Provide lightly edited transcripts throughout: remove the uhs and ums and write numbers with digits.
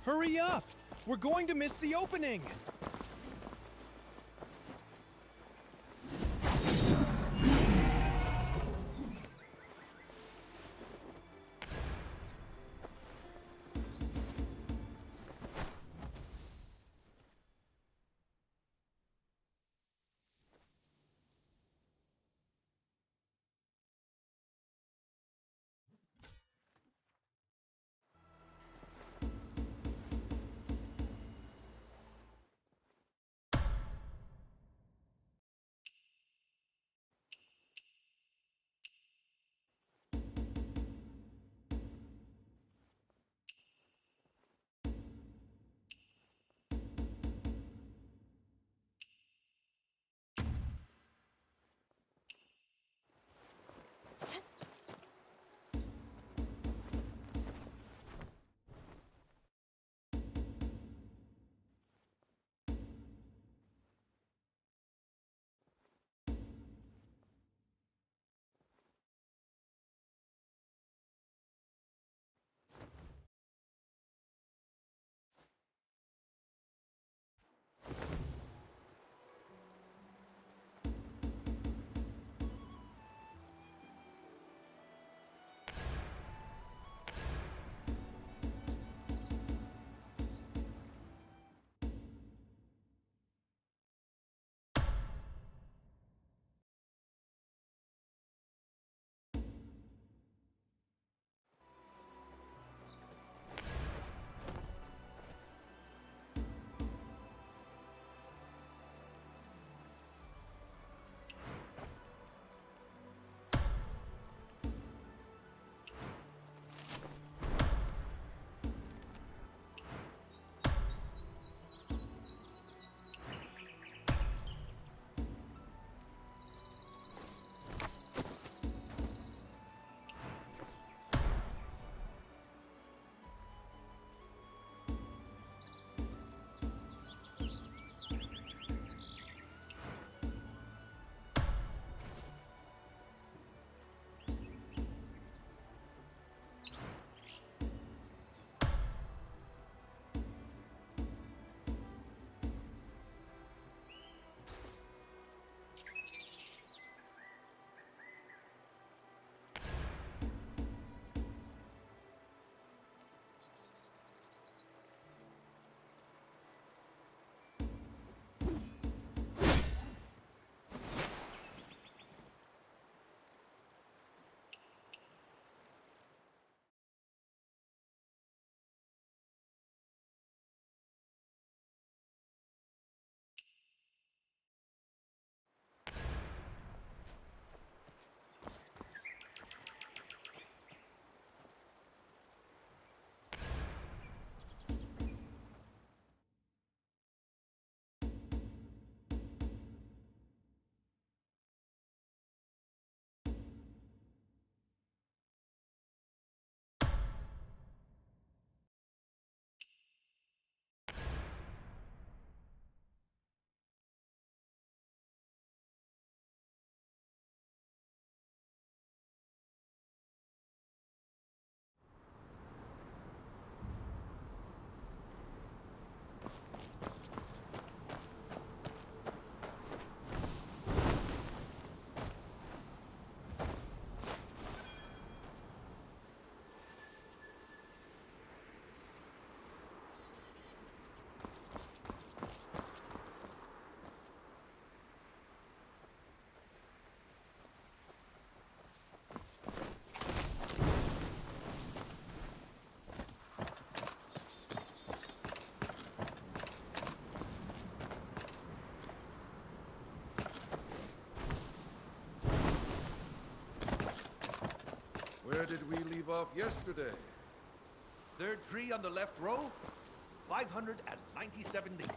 Hurry up! We're going to miss the opening! Where did we leave off yesterday? Third tree on the left row, 597 leaves.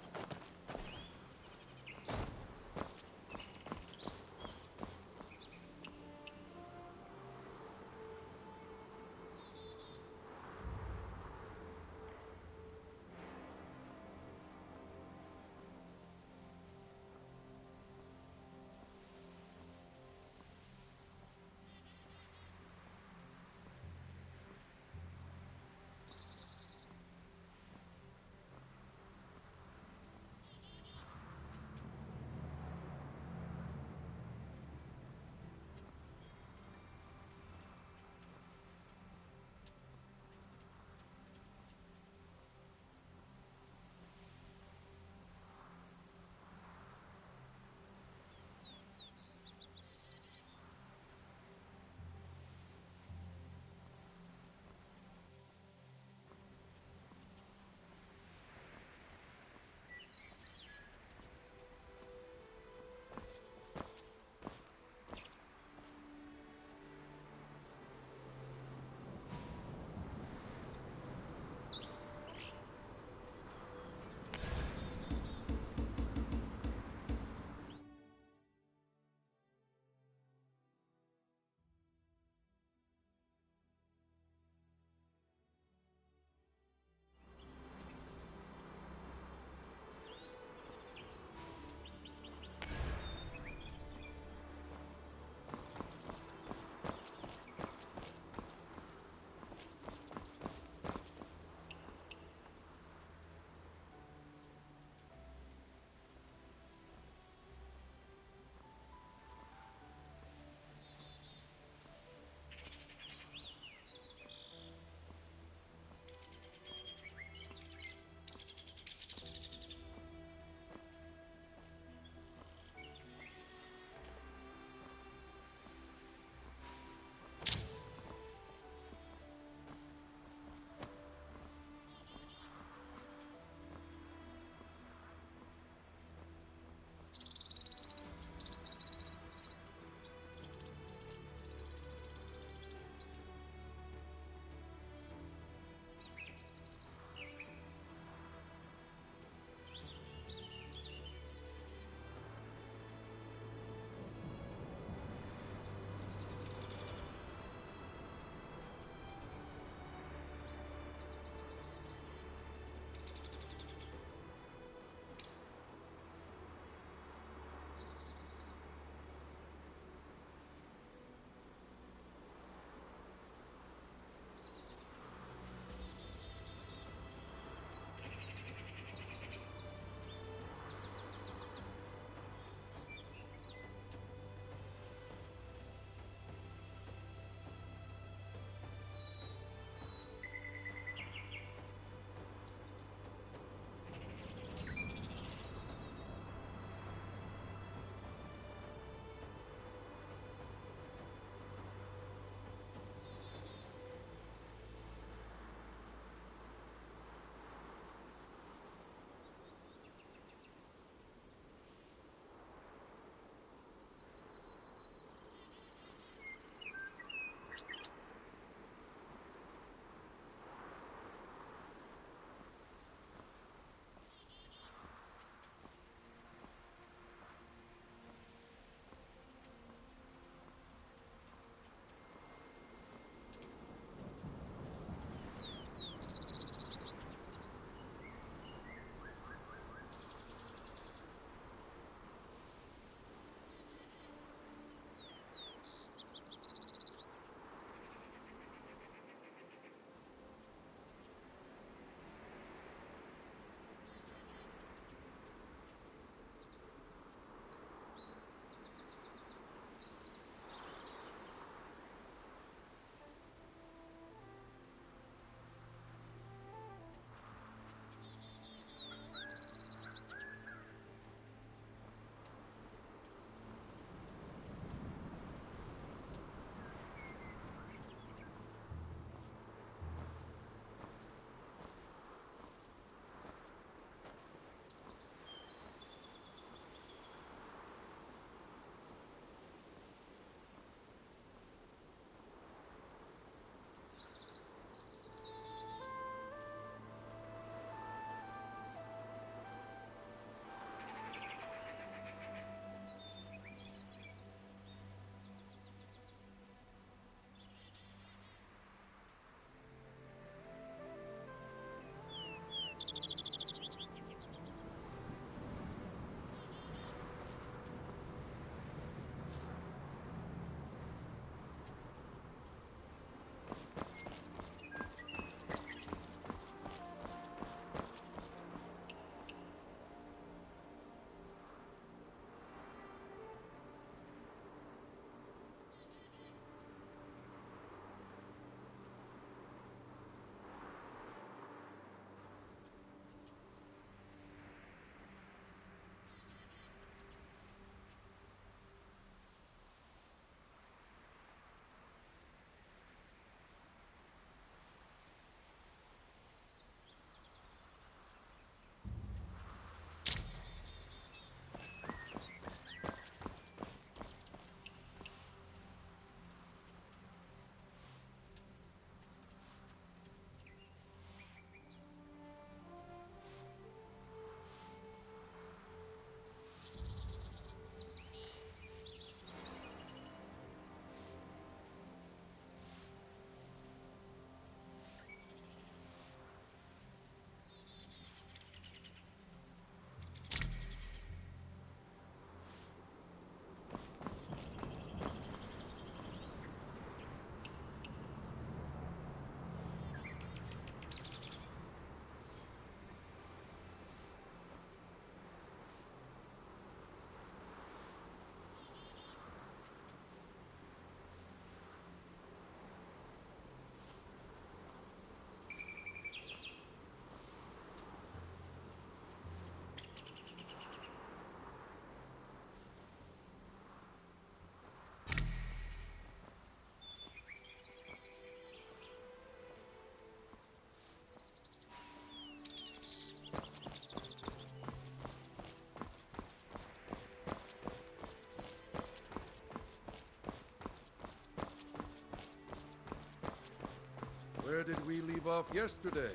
did we leave off yesterday?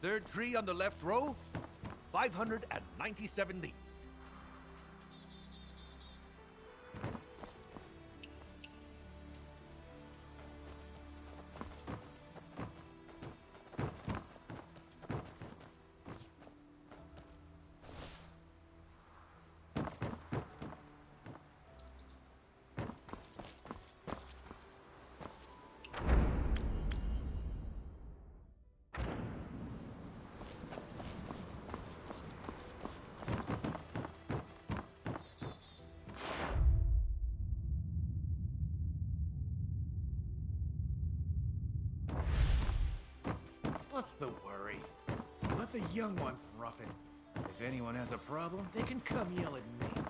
Third tree on the left row, 597 leaves. What's the worry? Let the young ones rough it. If anyone has a problem, they can come yell at me.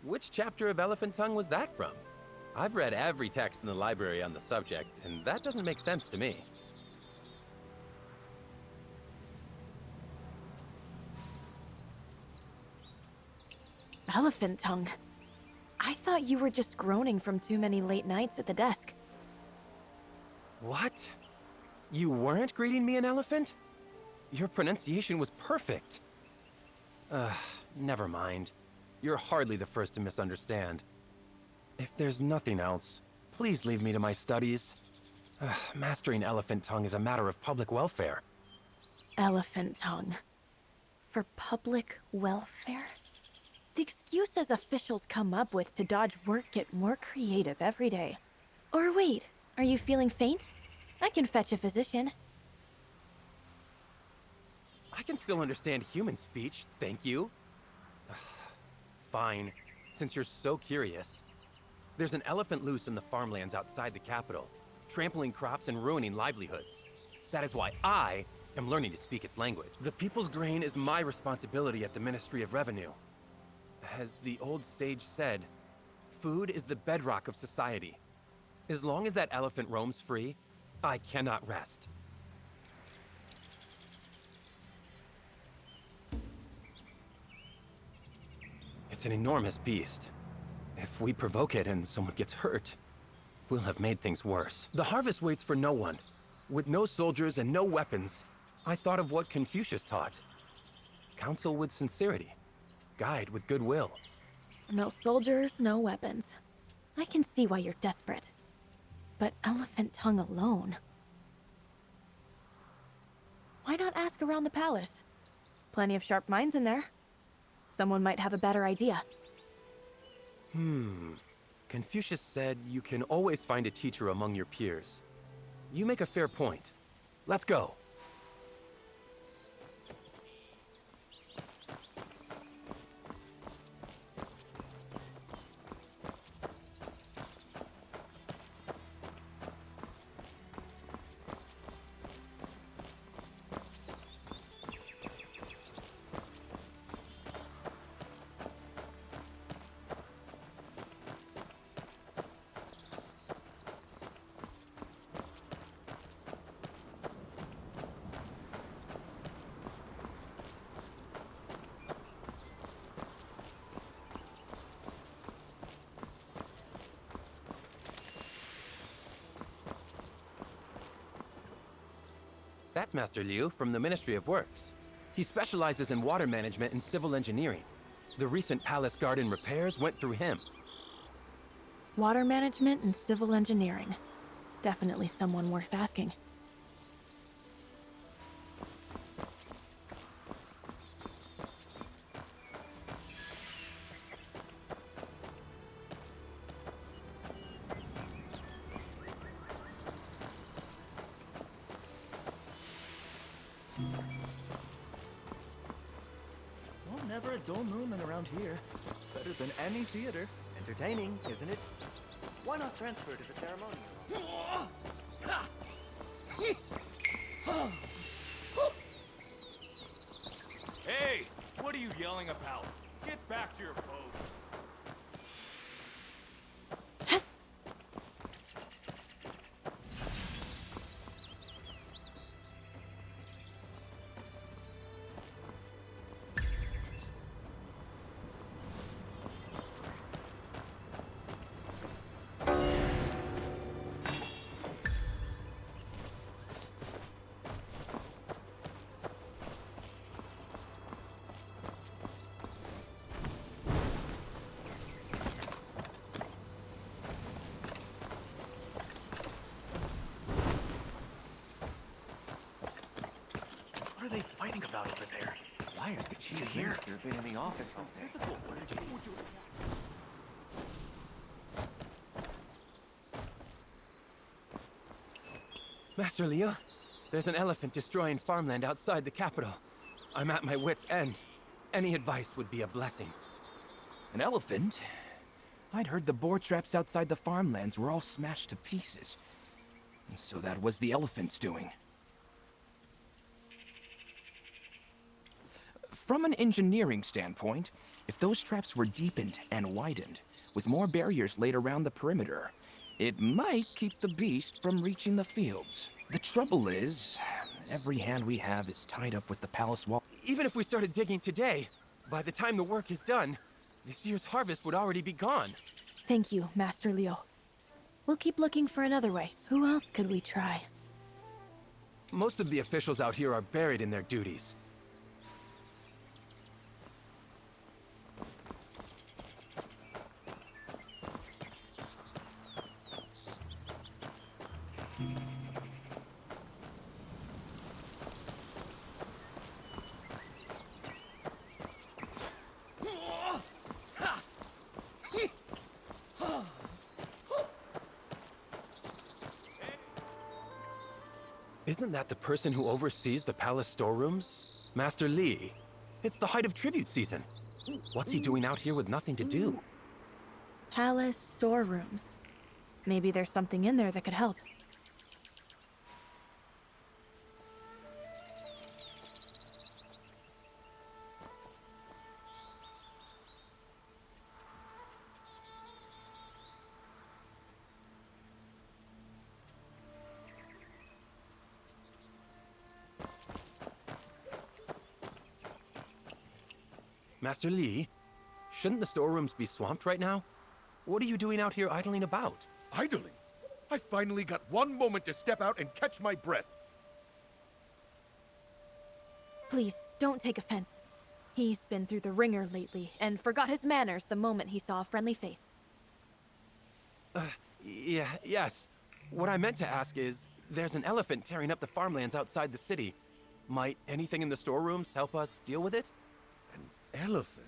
Which chapter of Elephant Tongue was that from? I've read every text in the library on the subject, and that doesn't make sense to me. Elephant tongue. I thought you were just groaning from too many late nights at the desk. What? You weren't greeting me in elephant? Your pronunciation was perfect. Never mind. You're hardly the first to misunderstand. If there's nothing else, please leave me to my studies. Mastering elephant tongue is a matter of public welfare. Elephant tongue. For public welfare? The excuses officials come up with to dodge work get more creative every day. Or wait, are you feeling faint? I can fetch a physician. I can still understand human speech, thank you. Fine, since you're so curious. There's an elephant loose in the farmlands outside the capital, trampling crops and ruining livelihoods. That is why I am learning to speak its language. The people's grain is my responsibility at the Ministry of Revenue. As the old sage said, food is the bedrock of society. As long as that elephant roams free, I cannot rest. It's an enormous beast. If we provoke it and someone gets hurt, we'll have made things worse. The harvest waits for no one. With no soldiers and no weapons, I thought of what Confucius taught. Counsel with sincerity. Guide with goodwill. No soldiers, no weapons. I can see why you're desperate. But elephant tongue alone? Why not ask around the palace? Plenty of sharp minds in there. Someone might have a better idea. Confucius said you can always find a teacher among your peers. You make a fair point. Let's go. That's Master Liu from the Ministry of Works. He specializes in water management and civil engineering. The recent palace garden repairs went through him. Water management and civil engineering. Definitely someone worth asking. Well, never a dull moment around here. Better than any theater. Entertaining, isn't it? Why not transfer to the ceremonial? Hey! What are you yelling about? Get back to your boat! What are they fighting about over there? Why is the chief here? Been in the office all day. Physical order. Master Liu, there's an elephant destroying farmland outside the capital. I'm at my wit's end. Any advice would be a blessing. An elephant? I'd heard the boar traps outside the farmlands were all smashed to pieces. So that was the elephant's doing. From an engineering standpoint, If those traps were deepened and widened, with more barriers laid around the perimeter, it might keep the beast from reaching the fields. The trouble is, every hand we have is tied up with the palace wall. Even if we started digging today, by the time the work is done, this year's harvest would already be gone. Thank you, Master Leo. We'll keep looking for another way. Who else could we try? Most of the officials out here are buried in their duties. Isn't that the person who oversees the palace storerooms? Master Li. It's the height of tribute season. What's he doing out here with nothing to do? Palace storerooms. Maybe there's something in there that could help. Master Li, shouldn't the storerooms be swamped right now? What are you doing out here idling about? Idling? I finally got one moment to step out and catch my breath. Please, don't take offense. He's been through the ringer lately and forgot his manners the moment he saw a friendly face. Yes. What I meant to ask is, there's an elephant tearing up the farmlands outside the city. Might anything in the storerooms help us deal with it? Elephant?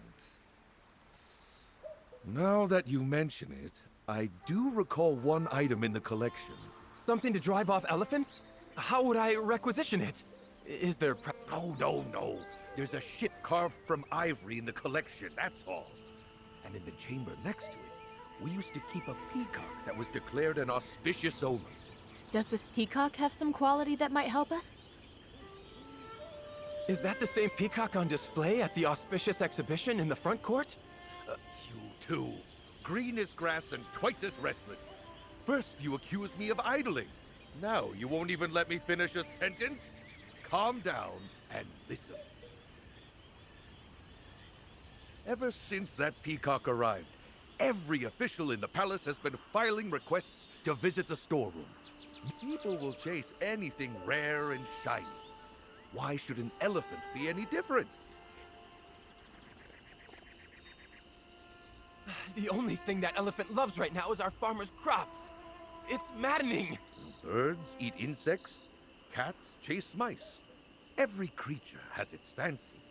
Now that you mention it, I do recall one item in the collection. Something to drive off elephants? How would I requisition it? Is there No. There's a ship carved from ivory in the collection, that's all. And in the chamber next to it, we used to keep a peacock that was declared an auspicious omen. Does this peacock have some quality that might help us? Is that the same peacock on display at the auspicious exhibition in the front court? You too. Green as grass and twice as restless. First you accuse me of idling. Now you won't even let me finish a sentence? Calm down and listen. Ever since that peacock arrived, every official in the palace has been filing requests to visit the storeroom. People will chase anything rare and shiny. Why should an elephant be any different? The only thing that elephant loves right now is our farmers' crops. It's maddening. Birds eat insects, cats chase mice. Every creature has its fancy.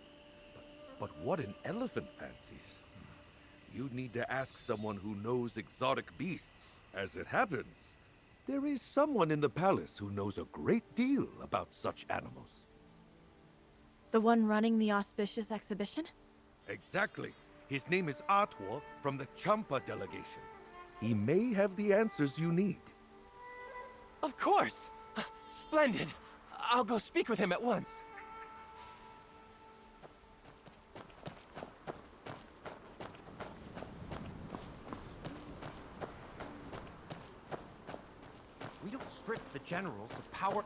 But what an elephant fancies? You'd need to ask someone who knows exotic beasts. As it happens, there is someone in the palace who knows a great deal about such animals. The one running the auspicious exhibition? Exactly. His name is Atwo from the Champa delegation. He may have the answers you need. Of course! Splendid! I'll go speak with him at once. We don't strip the generals of power.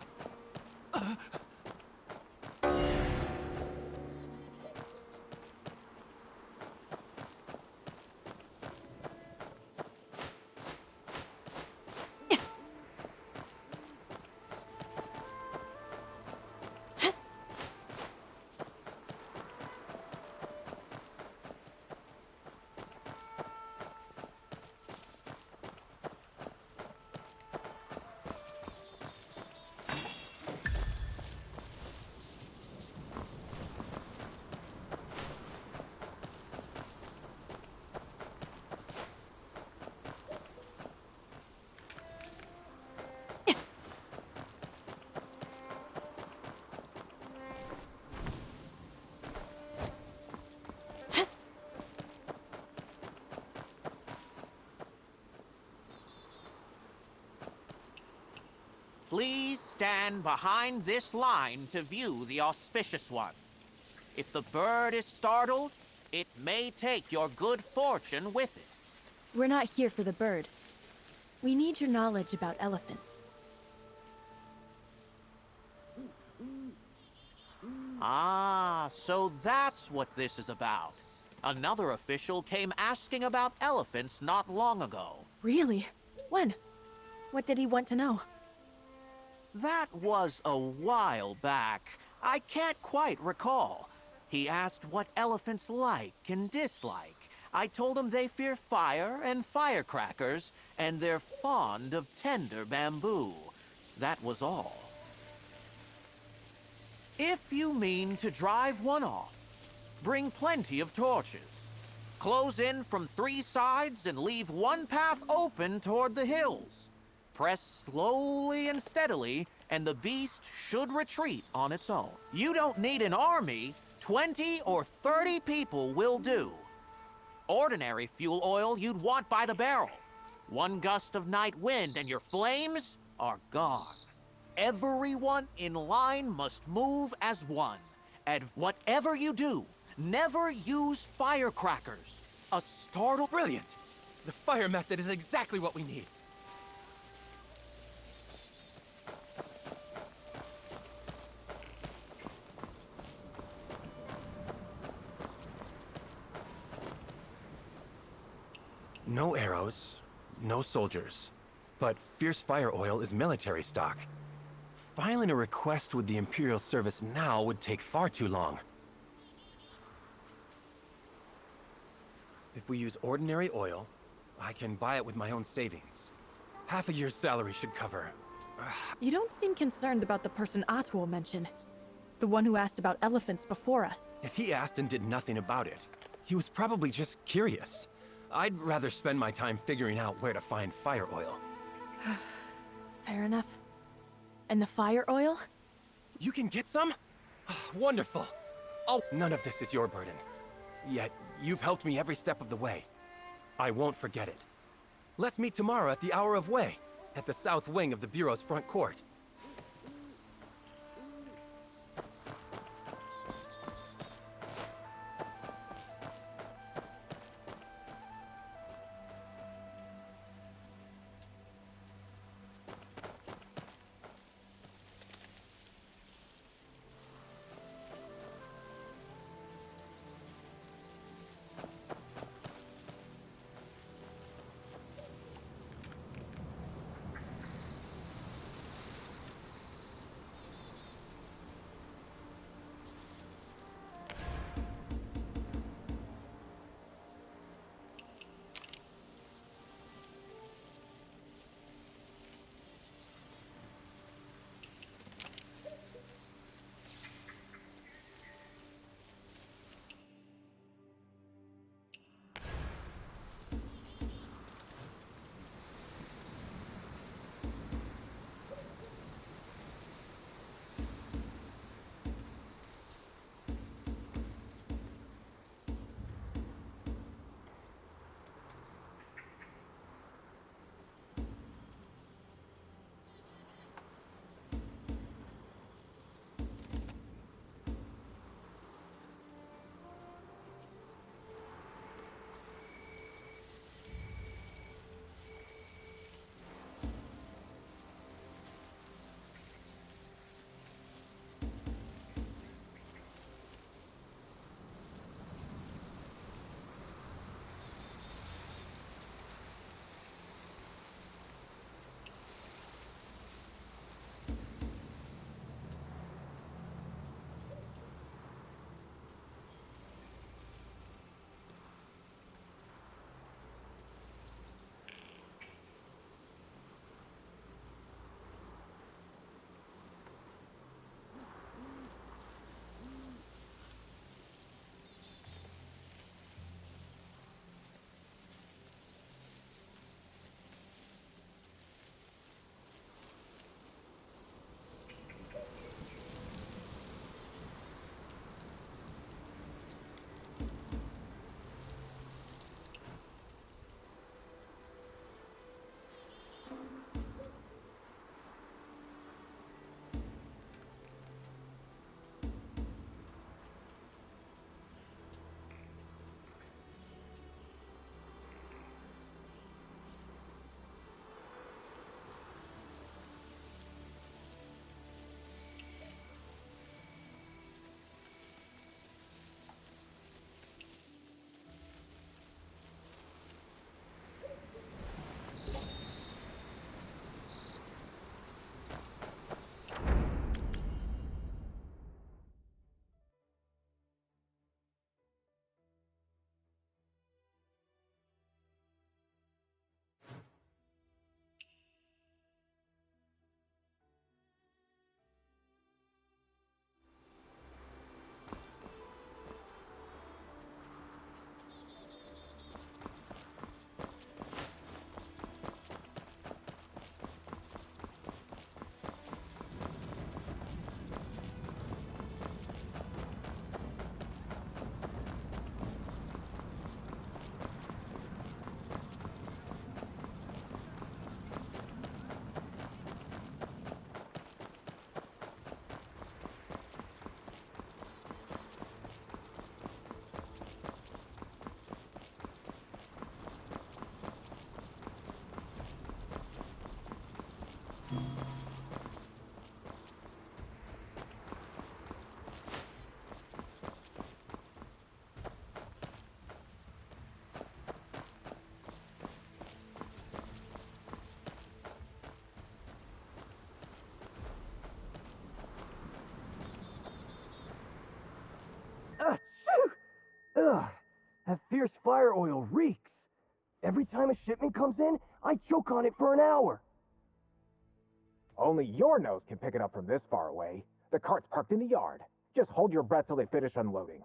Please stand behind this line to view the auspicious one. If the bird is startled, It may take your good fortune with it. We're not here for the bird. We need your knowledge about elephants. Ah, so that's what this is about. Another official came asking about elephants not long ago. Really? When? What did he want to know? That was a while back. I can't quite recall. He asked what elephants like and dislike. I told him they fear fire and firecrackers, and they're fond of tender bamboo. That was all. If you mean to drive one off, bring plenty of torches. Close in from 3 sides and leave one path open toward the hills. Press slowly and steadily, and the beast should retreat on its own. You don't need an army. 20 or 30 people will do. Ordinary fuel oil you'd want by the barrel. One gust of night wind and your flames are gone. Everyone in line must move as one. And whatever you do, never use firecrackers. A startle... Brilliant! The fire method is exactly what we need. No arrows, no soldiers. But fierce fire oil is military stock. Filing a request with the Imperial Service now would take far too long. If we use ordinary oil, I can buy it with my own savings. Half a year's salary should cover. You don't seem concerned about the person Atul mentioned. The one who asked about elephants before us. If he asked and did nothing about it, he was probably just curious. I'd rather spend my time figuring out where to find fire oil. Fair enough. And the fire oil? You can get some? Wonderful. Oh, none of this is your burden. Yet, you've helped me every step of the way. I won't forget it. Let's meet tomorrow at the Hour of Way, at the south wing of the Bureau's front court. That fierce fire oil reeks. Every time a shipment comes in, I choke on it for an hour. Only your nose can pick it up from this far away. The cart's parked in the yard. Just hold your breath till they finish unloading.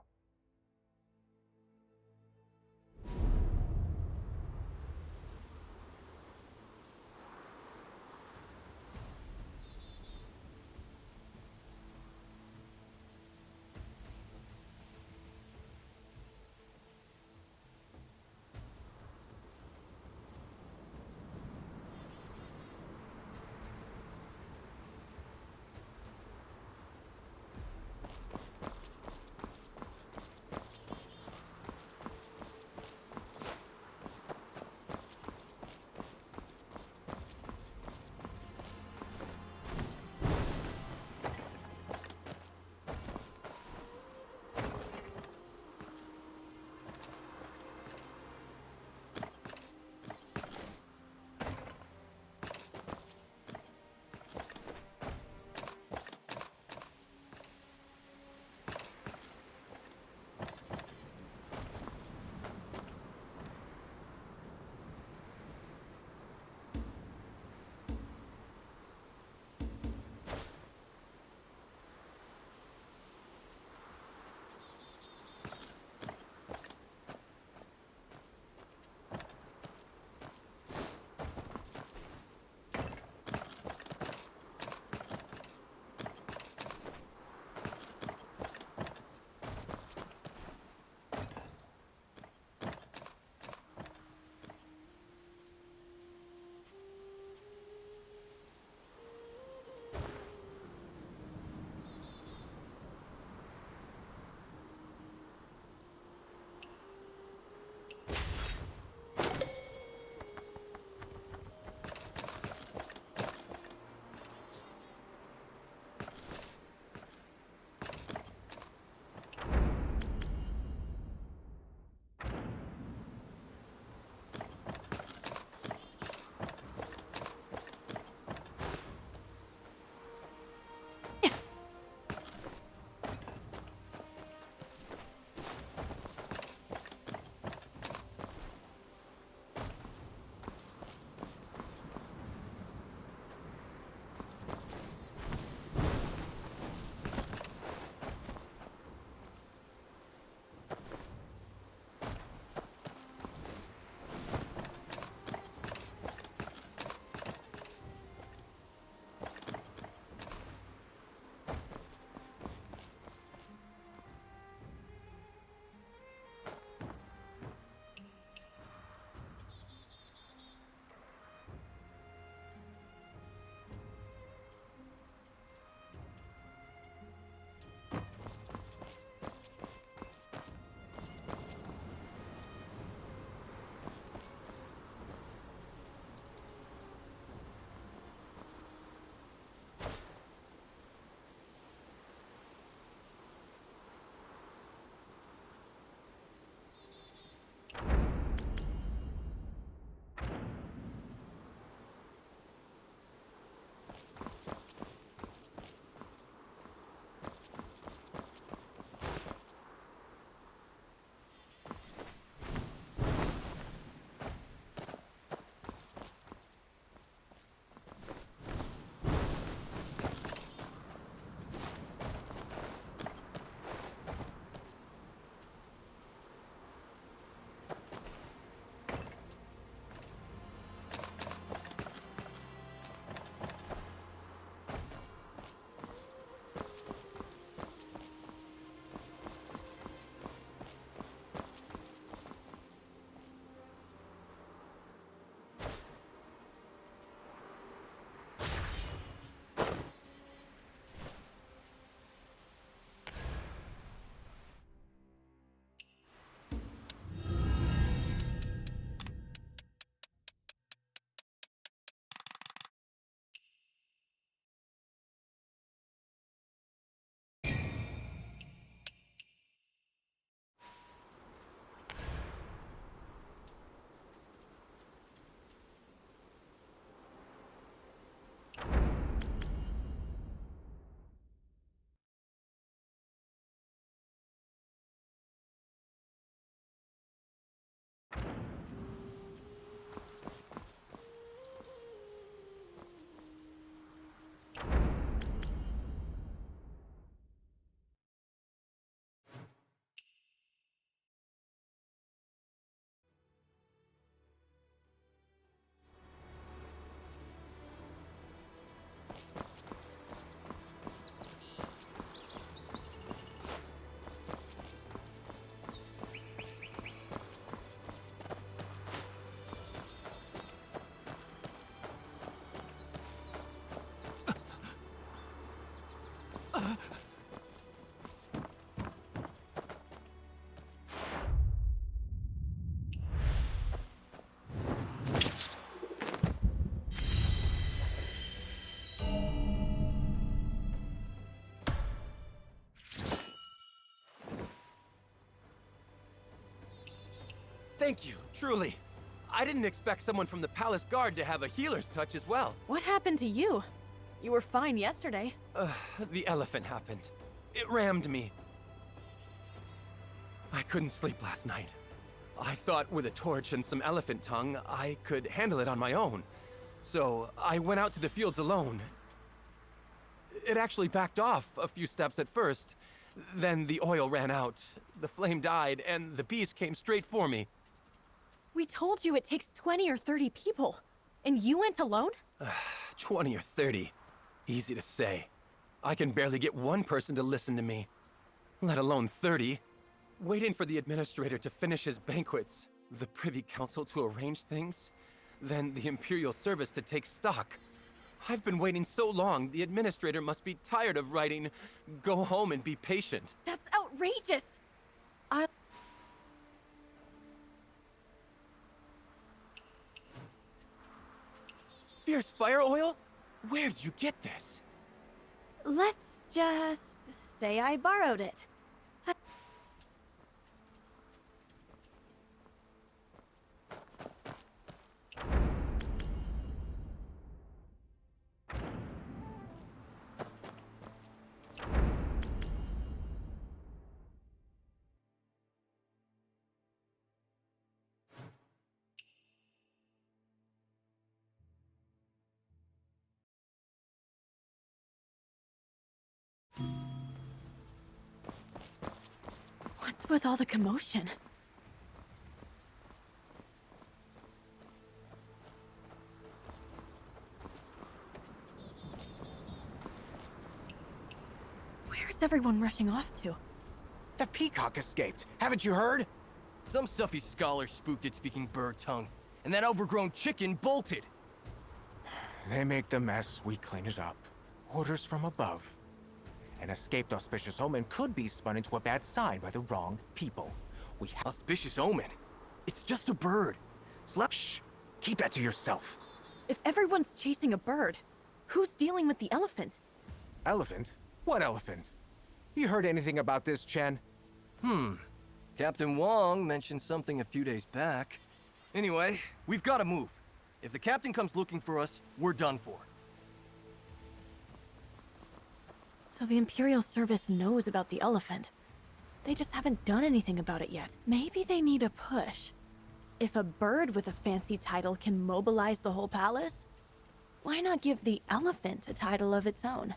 Thank you, truly. I didn't expect someone from the palace guard to have a healer's touch as well. What happened to you? You were fine yesterday. The elephant happened. It rammed me. I couldn't sleep last night. I thought with a torch and some elephant tongue, I could handle it on my own. So I went out to the fields alone. It actually backed off a few steps at first. Then the oil ran out, the flame died, and the beast came straight for me. We told you it takes 20 or 30 people. And you went alone? 20 or 30. Easy to say. I can barely get one person to listen to me, let alone 30. Waiting for the administrator to finish his banquets, the Privy Council to arrange things, then the Imperial Service to take stock. I've been waiting so long, the administrator must be tired of writing, "Go home and be patient." That's outrageous! Fierce fire oil? Where'd you get this? Let's just say I borrowed it. What's with all the commotion? Where's everyone rushing off to? The peacock escaped. Haven't you heard? Some stuffy scholar spooked it speaking bird tongue, and that overgrown chicken bolted. They make the mess, we clean it up. Orders from above. An escaped auspicious omen could be spun into a bad sign by the wrong people. Auspicious omen? It's just a bird. Shh! Keep that to yourself. If everyone's chasing a bird, who's dealing with the elephant? Elephant? What elephant? You heard anything about this, Chen? Captain Wong mentioned something a few days back. Anyway, we've got to move. If the captain comes looking for us, we're done for. So the Imperial Service knows about the elephant. They just haven't done anything about it yet. Maybe they need a push. If a bird with a fancy title can mobilize the whole palace, why not give the elephant a title of its own?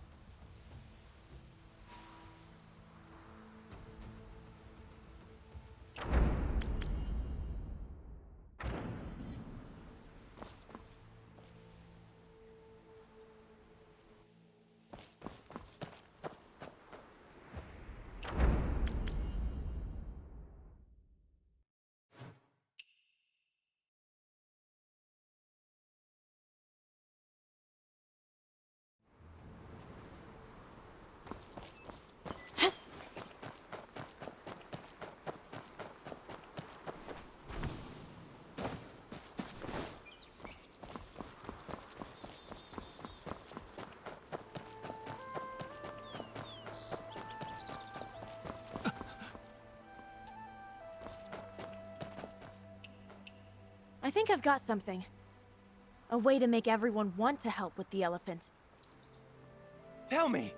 I think I've got something. A way to make everyone want to help with the elephant. Tell me!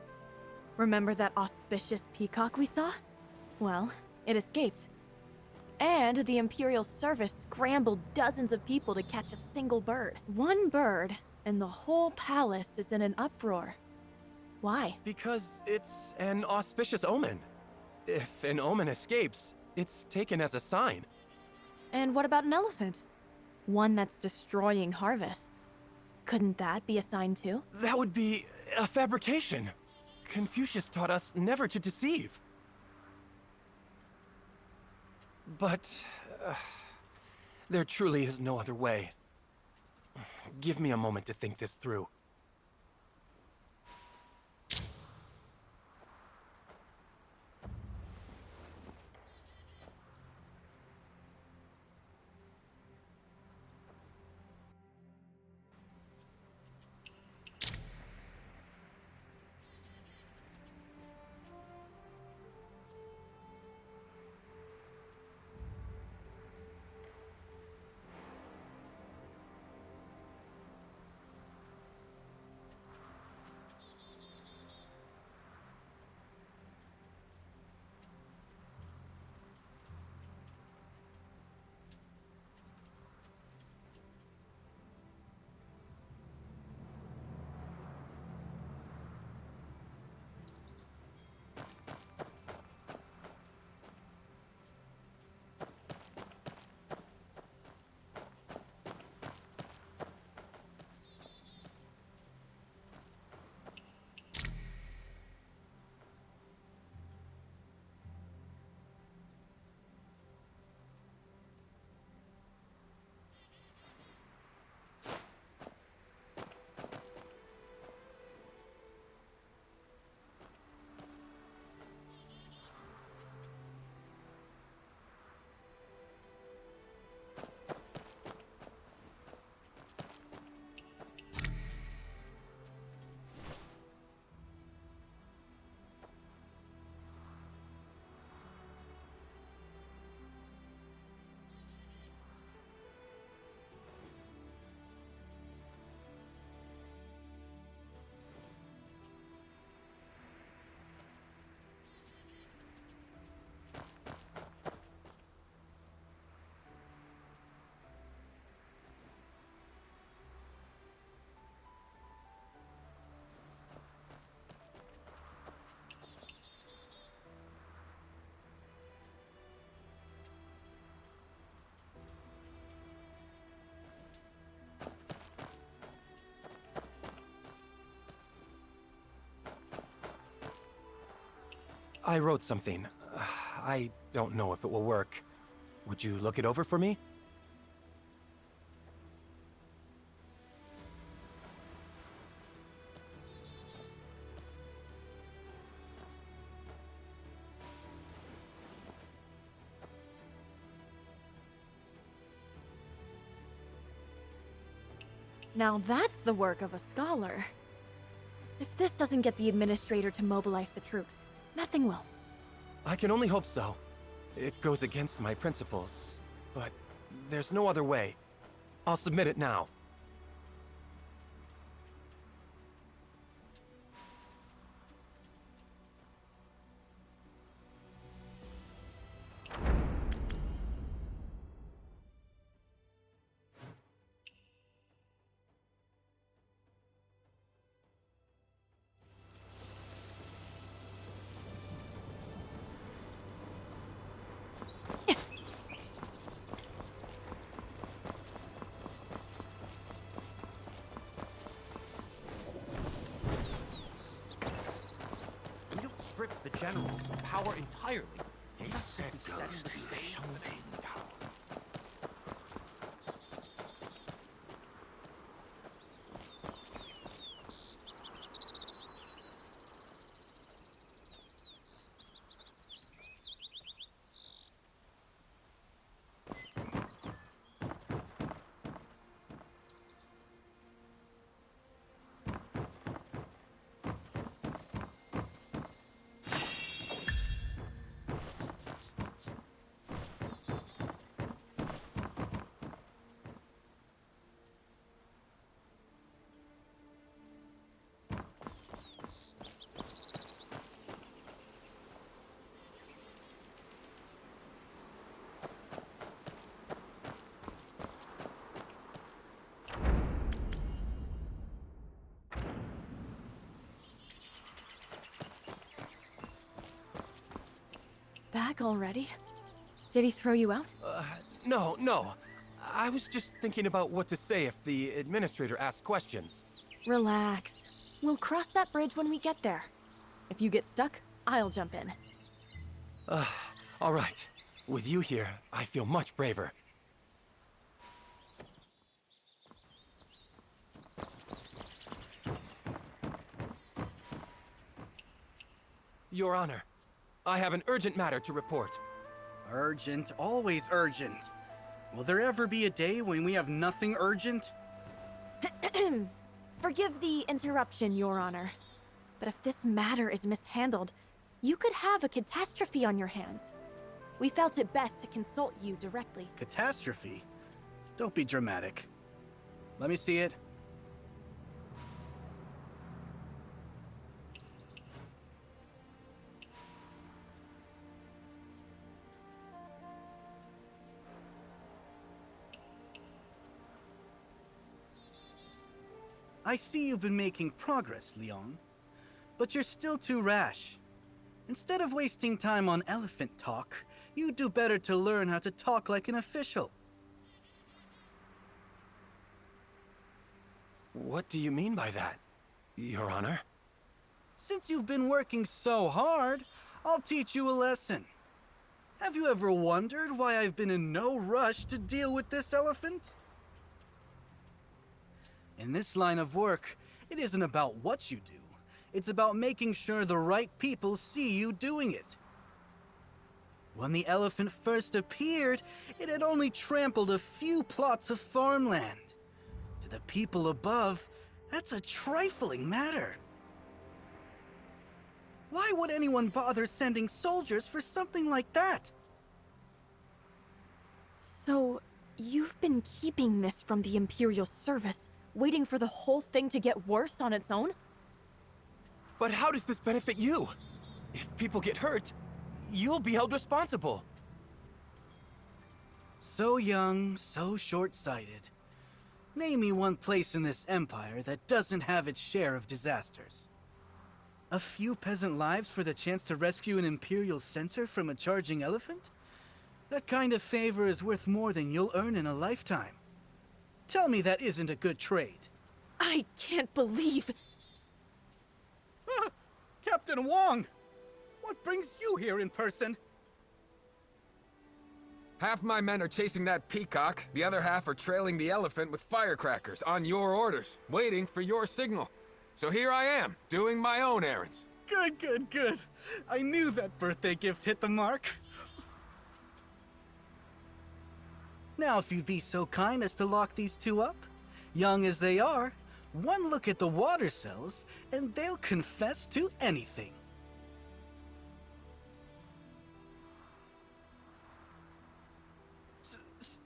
Remember that auspicious peacock we saw? Well, it escaped. And the Imperial Service scrambled dozens of people to catch a single bird. One bird, and the whole palace is in an uproar. Why? Because it's an auspicious omen. If an omen escapes, it's taken as a sign. And what about an elephant? One that's destroying harvests. Couldn't that be a sign too? That would be a fabrication. Confucius taught us never to deceive. But there truly is no other way. Give me a moment to think this through. I wrote something. I don't know if it will work. Would you look it over for me? Now that's the work of a scholar. If this doesn't get the administrator to mobilize the troops, nothing will. I can only hope so. It goes against my principles, but there's no other way. I'll submit it now. We don't strip the generals of power entirely. They just set the stage. Back already? Did he throw you out? No. I was just thinking about what to say if the administrator asks questions. Relax. We'll cross that bridge when we get there. If you get stuck, I'll jump in. All right. With you here, I feel much braver. Your Honor, I have an urgent matter to report. Urgent, always urgent. Will there ever be a day when we have nothing urgent? Forgive the interruption, Your Honor. But if this matter is mishandled, you could have a catastrophe on your hands. We felt it best to consult you directly. Catastrophe? Don't be dramatic. Let me see it. I see you've been making progress, Leon. But you're still too rash. Instead of wasting time on elephant talk, you'd do better to learn how to talk like an official. What do you mean by that, Your Honor? Since you've been working so hard, I'll teach you a lesson. Have you ever wondered why I've been in no rush to deal with this elephant? In this line of work, it isn't about what you do. It's about making sure the right people see you doing it. When the elephant first appeared, it had only trampled a few plots of farmland. To the people above, that's a trifling matter. Why would anyone bother sending soldiers for something like that? So, you've been keeping this from the Imperial Service, waiting for the whole thing to get worse on its own? But how does this benefit you? If people get hurt, you'll be held responsible. So young, so short-sighted. Name me one place in this empire that doesn't have its share of disasters. A few peasant lives for the chance to rescue an Imperial censor from a charging elephant? That kind of favor is worth more than you'll earn in a lifetime. Tell me that isn't a good trade. I can't believe... Captain Wong! What brings you here in person? Half my men are chasing that peacock, the other half are trailing the elephant with firecrackers on your orders, waiting for your signal. So here I am, doing my own errands. Good, good, good. I knew that birthday gift hit the mark. Now, if you'd be so kind as to lock these two up, young as they are, one look at the water cells, and they'll confess to anything.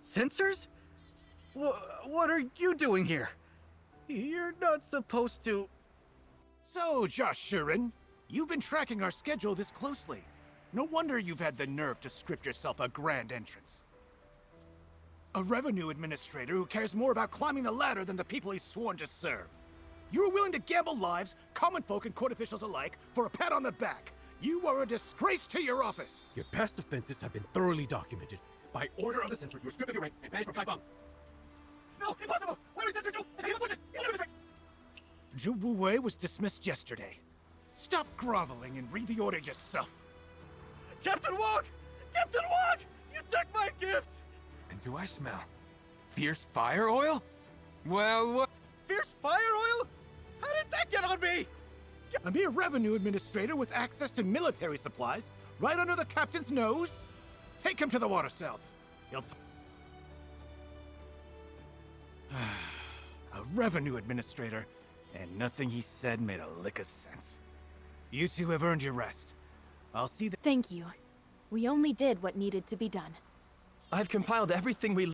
Sensors? What are you doing here? You're not supposed to... So, Joshurin, you've been tracking our schedule this closely. No wonder you've had the nerve to script yourself a grand entrance. A revenue administrator who cares more about climbing the ladder than the people he's sworn to serve. You were willing to gamble lives, common folk and court officials alike, for a pat on the back. You are a disgrace to your office. Your past offenses have been thoroughly documented. By order of the censor, you were stripped of your rank and banished from Kaibang. No, impossible! Where is Censor Zhu? Zhu Wuwei was dismissed yesterday. Stop groveling and read the order yourself. Captain Wog! Captain Wog! You took my gift! And do I smell fierce fire oil? Well, what? Fierce fire oil? How did that get on me? A mere revenue administrator with access to military supplies, right under the captain's nose? Take him to the water cells. He'll a revenue administrator, and nothing he said made a lick of sense. You two have earned your rest. I'll see that. Thank you. We only did what needed to be done. I've compiled everything we